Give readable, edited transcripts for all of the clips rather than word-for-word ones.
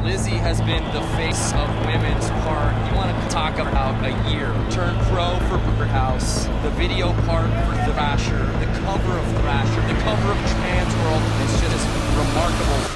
Lizzie has been the face of women's part. You want to talk about a year. Turned pro for House, the video part for Thrasher, the cover of Thrasher, the cover of Trans World. It's just remarkable.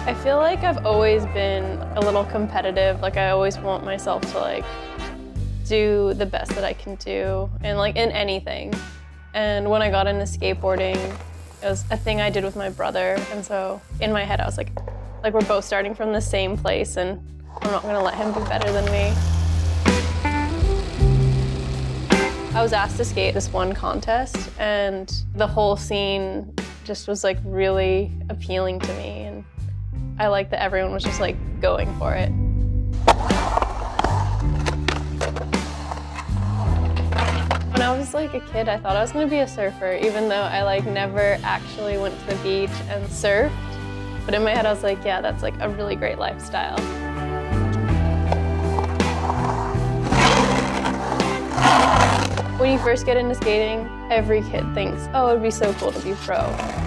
I feel like I've always been a little competitive. Like I always want myself to like do the best that I can do and like in anything. And when I got into skateboarding, it was a thing I did with my brother. And so in my head, I was like we're both starting from the same place and I'm not gonna let him be better than me. I was asked to skate this one contest and the whole scene just was like really appealing to me. And I liked that everyone was just like going for it. When I was like a kid, I thought I was gonna be a surfer, even though I like never actually went to the beach and surfed. But in my head, I was like, yeah, that's like a really great lifestyle. When you first get into skating, every kid thinks, oh, it'd be so cool to be pro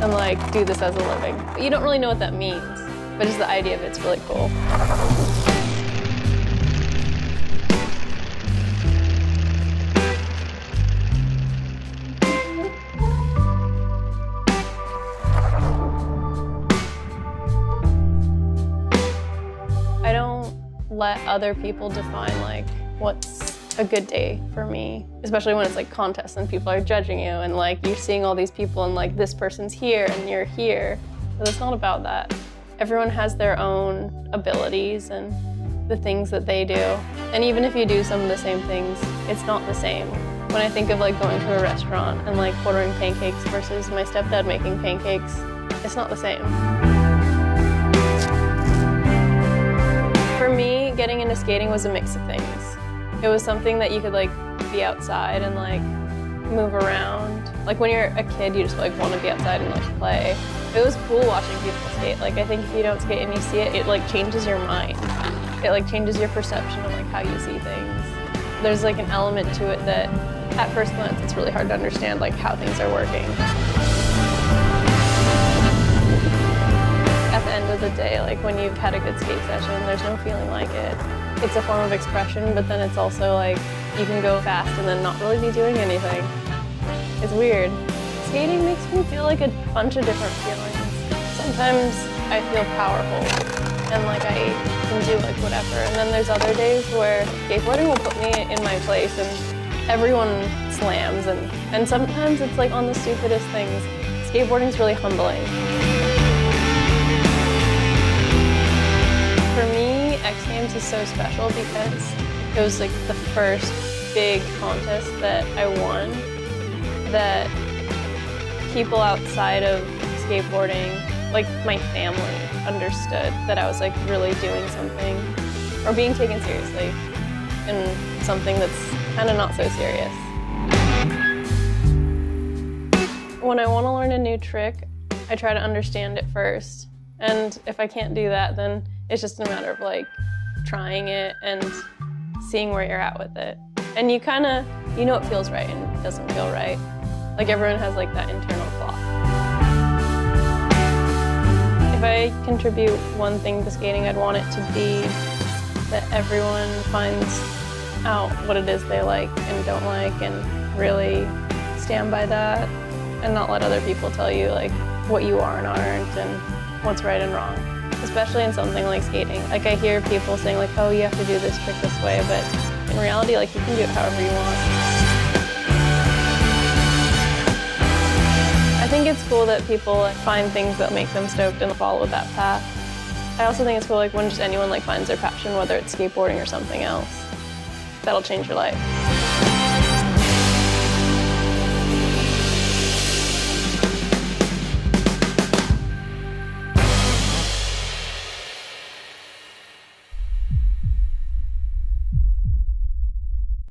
and like do this as a living. But you don't really know what that means, but just the idea of it's really cool. I don't let other people define like what's a good day for me, especially when it's like contests and people are judging you and like you're seeing all these people and like this person's here and you're here. But it's not about that. Everyone has their own abilities and the things that they do. And even if you do some of the same things, it's not the same. When I think of like going to a restaurant and like ordering pancakes versus my stepdad making pancakes, it's not the same. For me, getting into skating was a mix of things. It was something that you could like be outside and like move around. Like when you're a kid, you just like want to be outside and like play. It was cool watching people skate. Like I think if you don't skate and you see it, it like changes your mind. It like changes your perception of like how you see things. There's like an element to it that at first glance, it's really hard to understand like how things are working. At the end of the day, like when you've had a good skate session, there's no feeling like it. It's a form of expression, but then it's also like you can go fast and then not really be doing anything. It's weird. Skating makes me feel like a bunch of different feelings. Sometimes I feel powerful and like I can do like whatever. And then there's other days where skateboarding will put me in my place and everyone slams. And sometimes it's like on the stupidest things. Skateboarding's really humbling. For me, X Games is so special because it was like the first big contest that I won that people outside of skateboarding, like my family, understood that I was like really doing something or being taken seriously in something that's kind of not so serious. When I want to learn a new trick, I try to understand it first. And if I can't do that, then it's just a matter of like trying it and seeing where you're at with it. And you know it feels right and it doesn't feel right. Like everyone has like that internal clock. If I contribute one thing to skating, I'd want it to be that everyone finds out what it is they like and don't like and really stand by that and not let other people tell you like what you are and aren't and what's right and wrong. Especially in something like skating. Like I hear people saying like, oh, you have to do this trick this way, but in reality, like you can do it however you want. I think it's cool that people find things that make them stoked and follow that path. I also think it's cool like when just anyone like finds their passion, whether it's skateboarding or something else. That'll change your life.